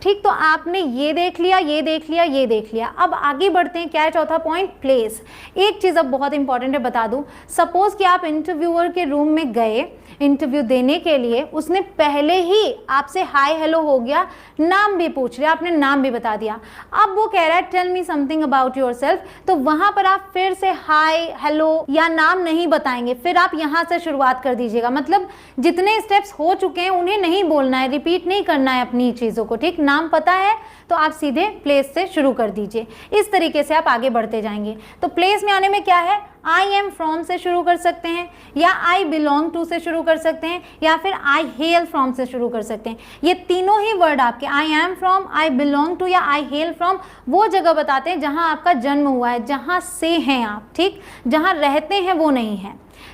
ठीक, तो आपने ये देख लिया, ये देख लिया, ये देख लिया। अब आगे बढ़ते हैं, क्या है चौथा पॉइंट, प्लेस। एक चीज़ अब बहुत इंपॉर्टेंट है, बता दूं, सपोज कि आप इंटरव्यूअर के रूम में गए इंटरव्यू देने के लिए, उसने पहले ही आपसे हाय हेलो हो गया, नाम भी पूछ लिया, आपने नाम भी बता दिया, अब वो कह रहा है tell me something about yourself, तो वहां पर आप फिर से हाय हेलो या नाम नहीं बताएंगे, फिर आप यहां से शुरुआत कर दीजिएगा। मतलब जितने स्टेप्स हो चुके हैं उन्हें नहीं बोलना है, रिपीट नहीं करना है अपनी चीज़ों को, ठीक। नाम पता है तो आप सीधे प्लेस से शुरू कर दीजिए, इस तरीके से आप आगे बढ़ते जाएंगे। तो प्लेस में आने में क्या है, आई एम फ्रॉम से शुरू कर सकते हैं, या आई बिलोंग टू से शुरू कर सकते हैं, या फिर आई हेल फ्रॉम से शुरू कर सकते हैं। ये तीनों ही वर्ड आपके I am from, I belong to या आई हेल फ्रॉम वो जगह बताते हैं जहां आपका जन्म हुआ है, जहां से हैं आप, ठीक। जहां रहते हैं वो नहीं है,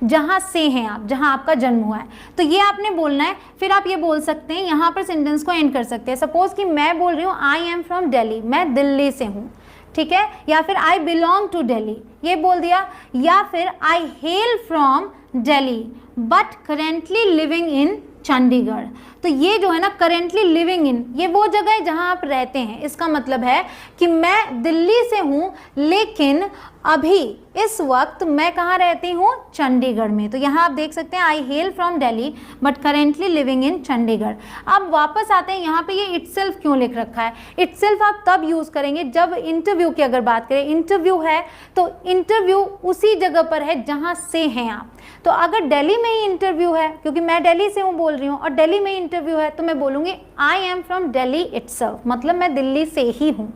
जहां से हैं आप, जहां आपका जन्म हुआ है, तो ये आपने बोलना है। फिर आप ये बोल सकते हैं, यहाँ पर सेंटेंस को एंड कर सकते हैं। सपोज कि मैं बोल रही हूँ आई एम फ्रॉम दिल्ली, मैं दिल्ली से हूँ, ठीक है, या फिर आई बिलोंग टू दिल्ली ये बोल दिया, या फिर I hail from Delhi but currently living in Chandigarh. तो ये जो है ना करेंटली लिविंग इन, ये वो जगह है जहां आप रहते हैं। इसका मतलब है कि मैं दिल्ली से हूं लेकिन अभी इस वक्त मैं कहाँ रहती हूँ, चंडीगढ़ में। तो यहाँ आप देख सकते हैं I hail from Delhi but currently living in Chandigarh. अब वापस आते हैं यहाँ पे, ये इटसेल्फ क्यों लिख रखा है। इटसेल्फ आप तब यूज़ करेंगे जब इंटरव्यू की अगर बात करें, इंटरव्यू है तो इंटरव्यू उसी जगह पर है जहाँ से हैं आप। तो अगर दिल्ली में ही इंटरव्यू है, क्योंकि मैं दिल्ली से हूँ बोल रही हूँ, और दिल्ली में इंटरव्यू है, तो मैं बोलूँगी I am from Delhi itself, मतलब मैं दिल्ली से ही हूँ।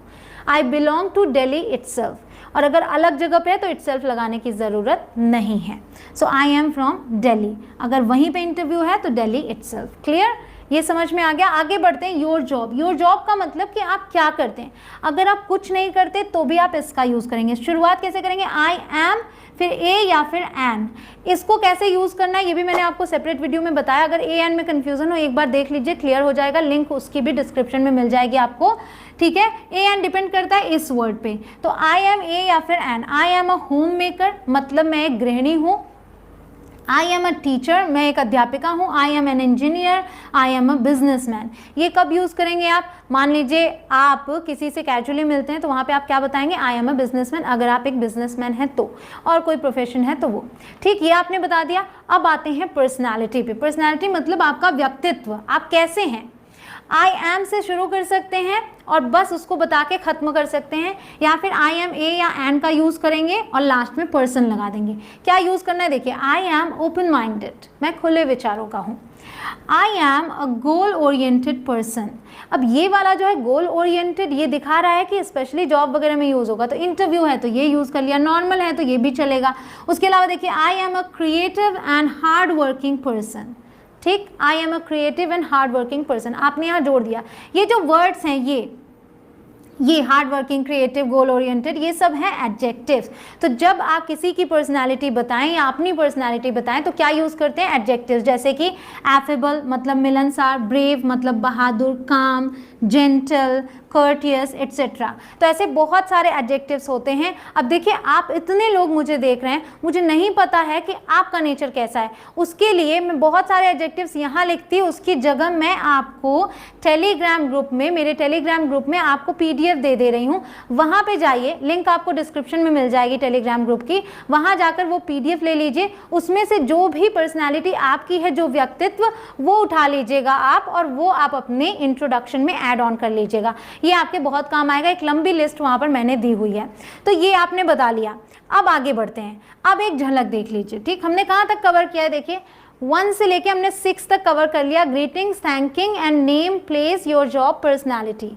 I belong to Delhi itself. और अगर अलग जगह पे है तो इटसेल्फ लगाने की ज़रूरत नहीं है। सो आई एम फ्रॉम दिल्ली, अगर वहीं पे इंटरव्यू है तो दिल्ली इटसेल्फ। क्लियर, ये समझ में आ गया। आगे बढ़ते हैं, योर जॉब। योर जॉब का मतलब कि आप क्या करते हैं। अगर आप कुछ नहीं करते तो भी आप इसका यूज़ करेंगे। शुरुआत कैसे करेंगे, आई एम फिर ए या फिर एन। इसको कैसे यूज़ करना है ये भी मैंने आपको सेपरेट वीडियो में बताया। अगर ए एन में कन्फ्यूज़न हो एक बार देख लीजिए, क्लियर हो जाएगा। लिंक उसकी भी डिस्क्रिप्शन में मिल जाएगी आपको, ठीक है। ए एन डिपेंड करता है इस वर्ड पे। तो आई एम ए या फिर an. I am a homemaker, मतलब मैं एक गृहिणी हूँ। आई एम अ टीचर, मैं एक अध्यापिका हूँ। आई am an engineer, I am a businessman. ये कब यूज़ करेंगे आप, मान लीजिए आप किसी से कैजुअली मिलते हैं तो वहाँ पे आप क्या बताएंगे, आई एम अ बिजनेसमैन, अगर आप एक बिजनेसमैन हैं तो, और कोई प्रोफेशन है तो वो, ठीक। ये आपने बता दिया। अब आते हैं पर्सनैलिटी पे। पर्सनैलिटी मतलब आपका व्यक्तित्व, आप कैसे हैं। आई एम से शुरू कर सकते हैं और बस उसको बता के ख़त्म कर सकते हैं, या फिर आई एम ए या एन का यूज़ करेंगे और लास्ट में पर्सन लगा देंगे। क्या यूज़ करना है, देखिए, आई एम ओपन माइंडेड, मैं खुले विचारों का हूँ। आई am a goal oriented person. अब ये वाला जो है गोल ओरिएंटेड, ये दिखा रहा है कि स्पेशली जॉब वगैरह में यूज़ होगा, तो इंटरव्यू है तो ये यूज़ कर लिया, नॉर्मल है तो ये भी चलेगा। उसके अलावा देखिए, I am a creative and hard working person, ठीक। I am a creative and hard working person, आपने यहाँ जोड़ दिया। ये जो वर्ड्स हैं ये hard working, creative, goal oriented, ये सब हैं एडजेक्टिव्स। तो जब आप किसी की पर्सनालिटी बताएं या अपनी पर्सनालिटी बताएं तो क्या यूज़ करते हैं, एडजेक्टिव्स। जैसे कि एफेबल मतलब मिलनसार, ब्रेव मतलब बहादुर, काम, जेंटल, कर्टियस एट्सेट्रा। तो ऐसे बहुत सारे एडजेक्टिव्स होते हैं। अब देखिए, आप इतने लोग मुझे देख रहे हैं, मुझे नहीं पता है कि आपका नेचर कैसा है। उसके लिए मैं बहुत सारे एडजेक्टिव्स यहाँ लिखती हूँ, उसकी जगह मैं आपको टेलीग्राम ग्रुप में, मेरे टेलीग्राम ग्रुप में आपको PDF दे रही हूँ। वहाँ पे जाइए, लिंक आपको डिस्क्रिप्शन में मिल जाएगी टेलीग्राम ग्रुप की। वहाँ जाकर वो PDF ले लीजिए, उसमें से जो भी पर्सनैलिटी आपकी है, जो व्यक्तित्व, वो उठा लीजिएगा आप, और वो आप अपने इंट्रोडक्शन में ऐड ऑन कर लीजिएगा। ये आपके बहुत काम आएगा। एक लंबी लिस्ट वहाँ पर मैंने दी हुई है। तो ये आपने बता लिया। अब आगे बढ़ते हैं। अब एक झलक देख लीजिए, ठीक। हमने कहाँ तक कवर किया है, देखिए 1 से लेके हमने 6 तक कवर कर लिया। Greetings, thanking and name, place, your job, personality,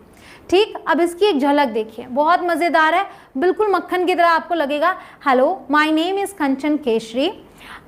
ठीक। अब इसकी एक झलक देखिए, बहुत मज़ेदार है, बिल्कुल मक्खन की तरह आपको लगेगा। Hello, my name is Kanchan Keshari,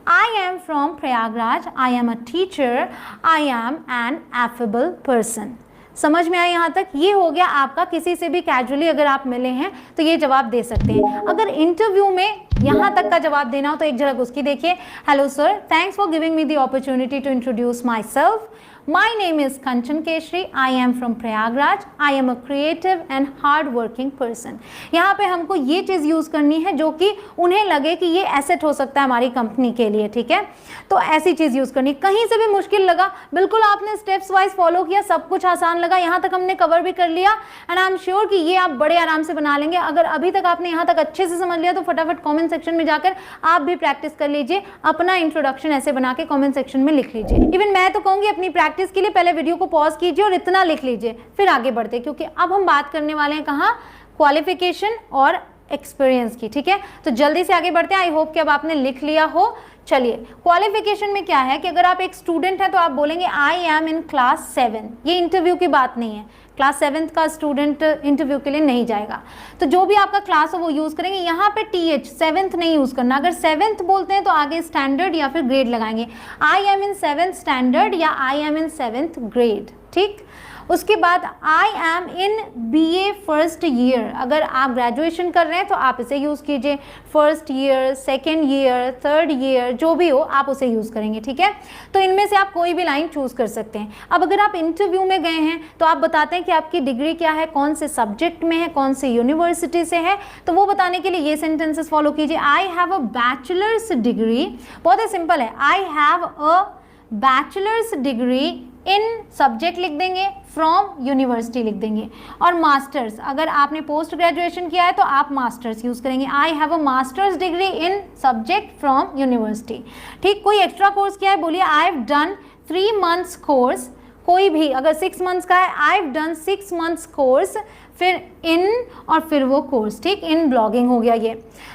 I am from Prayagraj, I am a teacher, I am an affable person. समझ में आया यहाँ तक। ये हो गया आपका, किसी से भी कैजुअली अगर आप मिले हैं तो ये जवाब दे सकते हैं। अगर इंटरव्यू में यहाँ तक का जवाब देना हो तो एक झलक उसकी देखिए। Hello sir, thanks for giving me the opportunity to introduce myself, My name is Kanchan Keshri. I am from Prayagraj. I am a creative and hard working person. यहाँ पे हमको ये चीज़ यूज़ करनी है जो कि उन्हें लगे कि ये एसेट हो सकता है हमारी कंपनी के लिए, ठीक है। तो ऐसी चीज़ यूज़ करनी। कहीं से भी मुश्किल लगा, बिल्कुल आपने स्टेप्स वाइज फॉलो किया, सब कुछ आसान लगा, यहाँ तक हमने कवर भी कर लिया, एंड आई एम श्योर कि ये आप बड़े आराम से बना लेंगे। अगर अभी तक आपने यहाँ तक अच्छे से समझ लिया तो फटाफट कॉमेंट सेक्शन में जाकर आप भी प्रैक्टिस कर लीजिए, अपना इंट्रोडक्शन ऐसे बना के कॉमेंट सेक्शन में लिख लीजिए। इवन मैं तो कहूँगी अपनी प्रैक्टिस के लिए पहले वीडियो को पॉज कीजिए और इतना लिख लीजिए, फिर आगे बढ़ते, क्योंकि अब हम बात करने वाले हैं कहाँ, क्वालिफिकेशन और एक्सपीरियंस की, ठीक है। तो जल्दी से आगे बढ़ते हैं। आई होप कि अब आपने लिख लिया हो। चलिए, क्वालिफिकेशन में क्या है कि अगर आप एक स्टूडेंट हैं तो आप बोलेंगे आई एम इन क्लास 7। ये इंटरव्यू की बात नहीं है, क्लास 7th का स्टूडेंट इंटरव्यू के लिए नहीं जाएगा। तो जो भी आपका क्लास हो वो यूज़ करेंगे। यहाँ पे TH 7th नहीं यूज़ करना। अगर 7th बोलते हैं तो आगे स्टैंडर्ड या फिर ग्रेड लगाएंगे। I am in 7th standard या I am in 7th grade, ठीक। उसके बाद I am in BA first year. अगर आप ग्रेजुएशन कर रहे हैं तो आप इसे यूज़ कीजिए। First year, second year, third year, जो भी हो आप उसे यूज़ करेंगे, ठीक है। तो इनमें से आप कोई भी लाइन चूज़ कर सकते हैं। अब अगर आप इंटरव्यू में गए हैं तो आप बताते हैं कि आपकी डिग्री क्या है, कौन से सब्जेक्ट में है, कौन से यूनिवर्सिटी से है। तो वो बताने के लिए ये सेंटेंसेस फॉलो कीजिए। आई हैव अ बैचलर्स डिग्री, बहुत ही सिंपल है। I have a bachelors degree in subject लिख देंगे, फ्रॉम यूनिवर्सिटी लिख देंगे। और मास्टर्स, अगर आपने पोस्ट ग्रेजुएशन किया है तो आप मास्टर्स यूज़ करेंगे। आई have a masters degree in subject from university, ठीक। कोई एक्स्ट्रा कोर्स किया है, बोलिए I have done 3 months course. कोई भी अगर 6 months का है, I have done 6 months course, फिर इन और फिर वो कोर्स, ठीक। इन ब्लॉगिंग हो गया ये।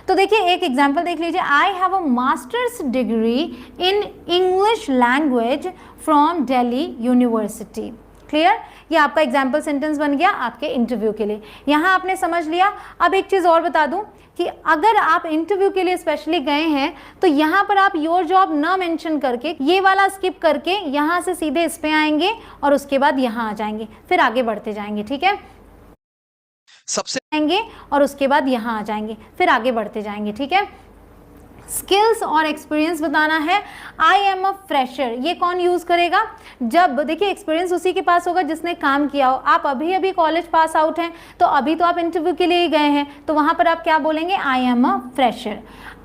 तो देखिए एक एग्जांपल देख लीजिए। आई have a masters degree in English language from Delhi university. Clear, ये आपका एग्जाम्पल सेंटेंस बन गया आपके इंटरव्यू के लिए। यहाँ आपने समझ लिया। अब एक चीज़ और बता दूँ कि अगर आप इंटरव्यू के लिए स्पेशली गए हैं तो यहाँ पर आप योर जॉब न मेंशन करके ये वाला स्किप करके यहाँ से सीधे इस पे आएंगे और उसके बाद यहाँ आ जाएंगे, फिर आगे बढ़ते जाएंगे, ठीक है। सबसे आएंगे और उसके बाद यहाँ आ जाएंगे, फिर आगे बढ़ते जाएंगे, ठीक है। स्किल्स और एक्सपीरियंस बताना है। आई एम अ फ्रेशर, ये कौन यूज़ करेगा? जब देखिए एक्सपीरियंस उसी के पास होगा जिसने काम किया हो। आप अभी अभी कॉलेज पास आउट हैं तो अभी तो आप इंटरव्यू के लिए ही गए हैं, तो वहाँ पर आप क्या बोलेंगे? आई am a fresher.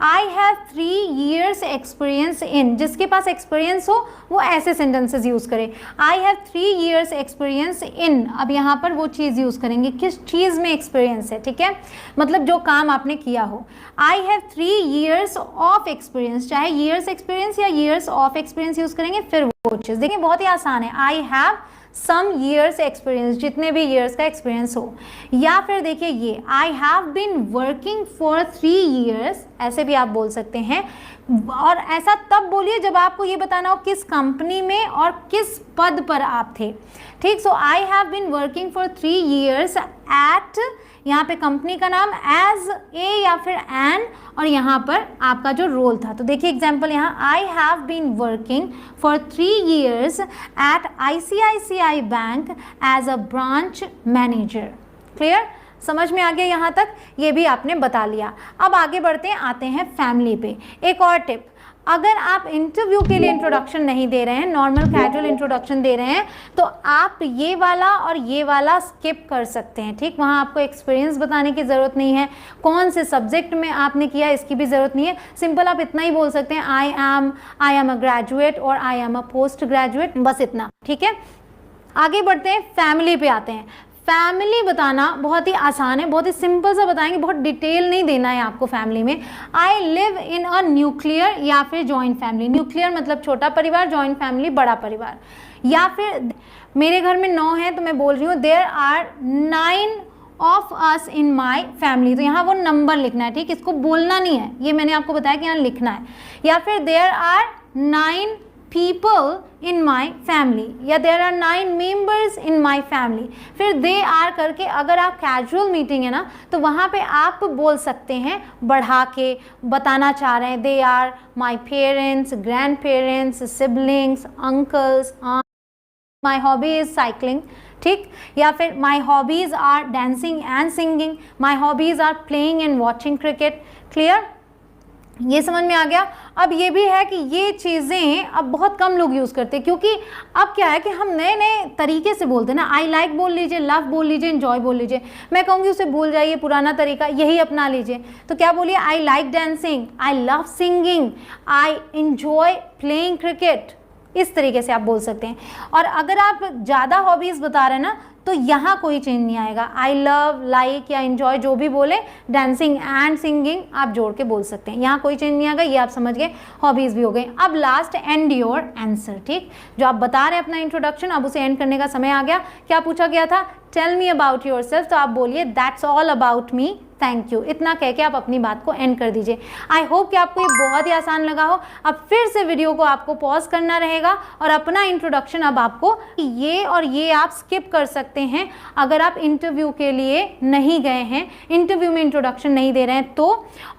I have 3 years experience इन, जिसके पास एक्सपीरियंस हो वो ऐसे सेंटेंसेस यूज़ करे। आई हैव 3 years एक्सपीरियंस इन, अब यहाँ पर वो चीज़ यूज़ करेंगे किस चीज़ में एक्सपीरियंस है, ठीक है, मतलब जो काम आपने किया हो। I have 3 years of experience, चाहे ईयर्स एक्सपीरियंस या ईयर्स ऑफ एक्सपीरियंस यूज़ करेंगे, फिर वो चीज़। देखिए बहुत ही आसान है। I have some years experience, जितने भी ईयर्स का एक्सपीरियंस हो। या फिर देखिए ये I have been working for 3 years, ऐसे भी आप बोल सकते हैं। और ऐसा तब बोलिए जब आपको ये बताना हो किस कंपनी में और किस पद पर आप थे, ठीक। So I have been working for 3 years at, यहाँ पे कंपनी का नाम एज ए या फिर एन, और यहाँ पर आपका जो रोल था। तो देखिए एग्जांपल यहाँ, I have been working for 3 years at ICICI bank as a branch manager. Clear, समझ में आ गया यहाँ तक? ये भी आपने बता लिया। अब आगे बढ़ते हैं, आते हैं फैमिली पे। एक और टिप, अगर आप इंटरव्यू के लिए इंट्रोडक्शन नहीं दे रहे हैं, नॉर्मल कैजुअल इंट्रोडक्शन दे रहे हैं, तो आप ये वाला और ये वाला स्किप कर सकते हैं, ठीक। वहाँ आपको एक्सपीरियंस बताने की ज़रूरत नहीं है, कौन से सब्जेक्ट में आपने किया इसकी भी ज़रूरत नहीं है। सिंपल आप इतना ही बोल सकते हैं, आई एम अ ग्रेजुएट और आई एम अ पोस्ट ग्रेजुएट, बस इतना, ठीक है। आगे बढ़ते हैं, फैमिली पे आते हैं। फैमिली बताना बहुत ही आसान है, बहुत ही सिंपल सा बताएंगे, बहुत डिटेल नहीं देना है आपको फैमिली में। I live in a nuclear या फिर जॉइंट फैमिली। न्यूक्लियर मतलब छोटा परिवार, जॉइंट फैमिली बड़ा परिवार। या फिर मेरे घर में 9 हैं तो मैं बोल रही हूँ there are 9 of us in my family, तो यहाँ वो नंबर लिखना है, ठीक, इसको बोलना नहीं है, ये मैंने आपको बताया कि यहाँ लिखना है। या फिर there are 9 people in my family, या there are 9 members in my family। फिर they are करके अगर आप कैजुअल मीटिंग है ना तो वहाँ पे आप बोल सकते हैं बढ़ा के, बताना चाह रहे हैं they are my parents, grandparents, siblings, uncles, aunts, my hobby is cycling, ठीक। या फिर my hobbies are dancing and singing, my hobbies are playing and watching cricket। Clear? ये समझ में आ गया। अब ये भी है कि ये चीज़ें अब बहुत कम लोग यूज़ करते हैं, क्योंकि अब क्या है कि हम नए नए तरीके से बोलते हैं ना। आई लाइक बोल लीजिए, लव बोल लीजिए, एंजॉय बोल लीजिए। मैं कहूँगी उसे भूल जाइए, पुराना तरीका यही अपना लीजिए। तो क्या बोलिए, I like dancing, I love singing, I enjoy playing cricket. इस तरीके से आप बोल सकते हैं। और अगर आप ज़्यादा हॉबीज़ बता रहे हैं ना, तो यहाँ कोई चेंज नहीं आएगा। आई लव, लाइक या एंजॉय जो भी बोले, डांसिंग एंड सिंगिंग आप जोड़ के बोल सकते हैं, यहाँ कोई चेंज नहीं आएगा। ये आप समझ गए, हॉबीज़ भी हो गई। अब लास्ट, एंड योर आंसर। ठीक, जो आप बता रहे हैं अपना इंट्रोडक्शन, अब उसे एंड करने का समय आ गया। क्या पूछा गया था, tell me about yourself, तो आप बोलिए that's all about me, thank you. इतना कह के आप अपनी बात को एंड कर दीजिए। आई होप कि आपको ये बहुत ही आसान लगा हो। अब फिर से वीडियो को आपको पॉज करना रहेगा और अपना इंट्रोडक्शन अब आपको ये और ये आप स्किप कर सकते हैं अगर आप इंटरव्यू के लिए नहीं गए हैं, इंटरव्यू में इंट्रोडक्शन नहीं दे रहे हैं तो।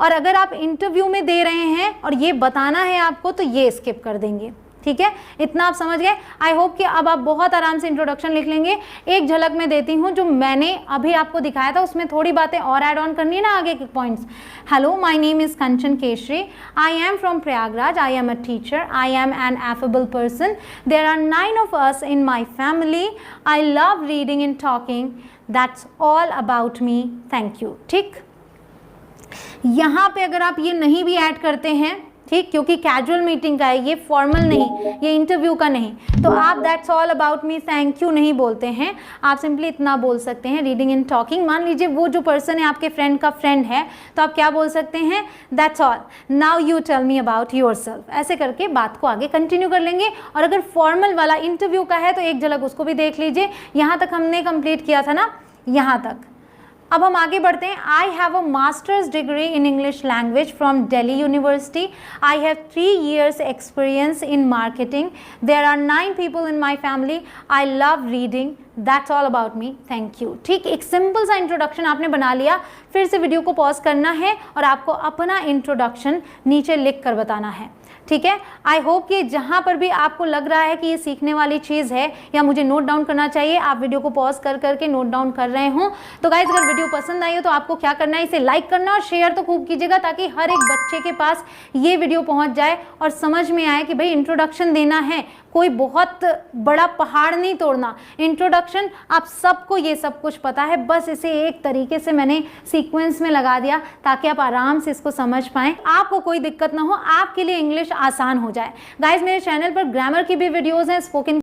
और अगर आप इंटरव्यू में दे रहे हैं और ये बताना है आपको, तो ये स्किप कर देंगे। ठीक है, इतना आप समझ गए। आई होप कि अब आप बहुत आराम से इंट्रोडक्शन लिख लेंगे। एक झलक में देती हूँ, जो मैंने अभी आपको दिखाया था उसमें थोड़ी बातें और ऐड ऑन करनी है ना आगे के points. Hello, my name is Kanchan Keshari, I am from Prayagraj, I am a teacher, I am an affable person, there are 9 of us in my family, I love reading and talking, that's all about me, thank you। ठीक, यहाँ पे अगर आप ये नहीं भी add करते हैं, ठीक, क्योंकि कैजुअल मीटिंग का है ये, फॉर्मल नहीं, ये इंटरव्यू का नहीं, तो आप that's all about me, thank you नहीं बोलते हैं। आप सिंपली इतना बोल सकते हैं, रीडिंग एंड टॉकिंग। मान लीजिए वो जो पर्सन है आपके फ्रेंड का फ्रेंड है, तो आप क्या बोल सकते हैं, that's all, now you tell me about yourself. ऐसे करके बात को आगे कंटिन्यू कर लेंगे। और अगर फॉर्मल वाला इंटरव्यू का है तो एक झलक उसको भी देख लीजिए। यहाँ तक हमने कंप्लीट किया था ना, यहाँ तक। अब हम आगे बढ़ते हैं। I have a masters degree in English language from Delhi University, I have 3 years experience in marketing, there are 9 people in my family, I love reading, that's all about me, thank you. ठीक, एक simple सा introduction आपने बना लिया। फिर से video को pause करना है और आपको अपना इंट्रोडक्शन नीचे लिख कर बताना है। ठीक है, आई होप कि जहाँ पर भी आपको लग रहा है कि ये सीखने वाली चीज़ है या मुझे नोट डाउन करना चाहिए, आप वीडियो को पॉज कर करके नोट डाउन कर रहे हो। तो गाइज, अगर वीडियो पसंद आई हो तो आपको क्या करना है, इसे लाइक करना और शेयर तो खूब कीजिएगा, ताकि हर एक बच्चे के पास ये वीडियो पहुँच जाए और समझ में आए कि भाई इंट्रोडक्शन देना है, कोई बहुत बड़ा पहाड़ नहीं तोड़ना। इंट्रोडक्शन आप सबको ये सब कुछ पता है, बस इसे एक तरीके से मैंने सीक्वेंस में लगा दिया ताकि आप आराम से इसको समझ पाएं, आपको कोई दिक्कत ना हो, आपके लिए इंग्लिश आसान हो जाए। गाइज, मेरे चैनल पर ग्रामर की भी वीडियोस हैं, स्पोकन